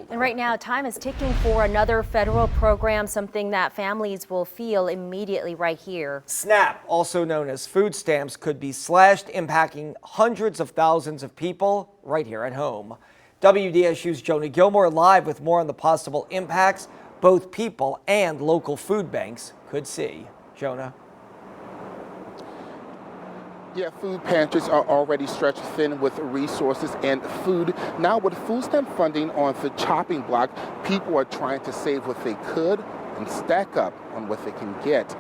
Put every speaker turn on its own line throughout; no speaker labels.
And right now, time is ticking for another federal program, something that families will feel immediately right here.
SNAP, also known as food stamps, could be slashed, impacting hundreds of thousands of people right here at home. WDSU's Jonah Gilmore live with more on the possible impacts both people and local food banks could see. Jonah.
Yeah, food pantries are already stretched thin with resources and food. Now with food stamp funding on the chopping block, people are trying to save what they could and stack up on what they can get.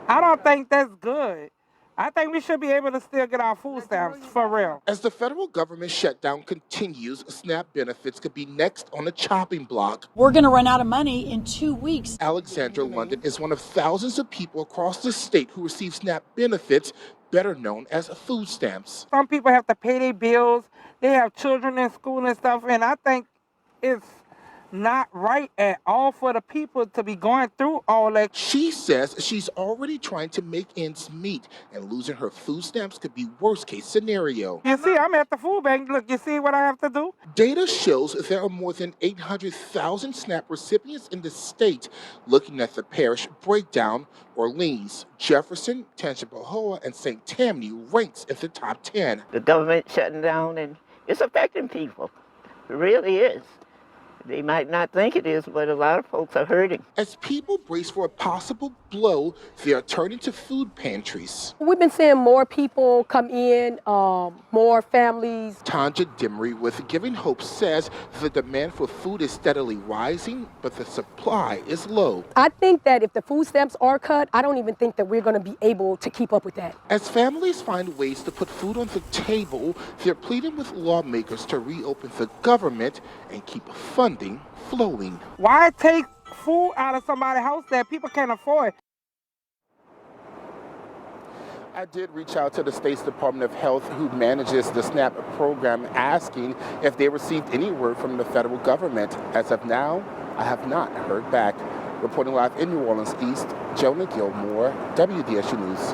I don't think that's good. I think we should be able to still get our food stamps, for real.
As the federal government shutdown continues, SNAP benefits could be next on the chopping block.
We're going to run out of money in 2 weeks.
Alexandra London is one of thousands of people across the state who receive SNAP benefits, better known as food stamps.
Some people have to pay their bills. They have children in school and stuff, and I think it's not right at all for the people to be going through all that.
She says she's already trying to make ends meet, and losing her food stamps could be worst case scenario.
You see, I'm at the food bank. Look, you see what I have to do?
Data shows there are more than 800,000 SNAP recipients in the state. Looking at the parish breakdown, Orleans, Jefferson, Tangipahoa, and St. Tammany ranks in the top 10.
The government shutting down, and it's affecting people. It really is. They might not think it is, but a lot of folks are hurting.
As people brace for a possible blow, they are turning to food pantries.
We've been seeing more people come in, more families.
Tanja Demery with Giving Hope says the demand for food is steadily rising, but the supply is low.
I think that if the food stamps are cut, I don't even think that we're going to be able to keep up with that.
As families find ways to put food on the table, they're pleading with lawmakers to reopen the government and keep funding flowing.
Why take food out of somebody's house that people can't afford?
I did reach out to the state's Department of Health, who manages the SNAP program, asking if they received any word from the federal government. As of now, I have not heard back. Reporting live in New Orleans East, Jonah Gilmore, WDSU News.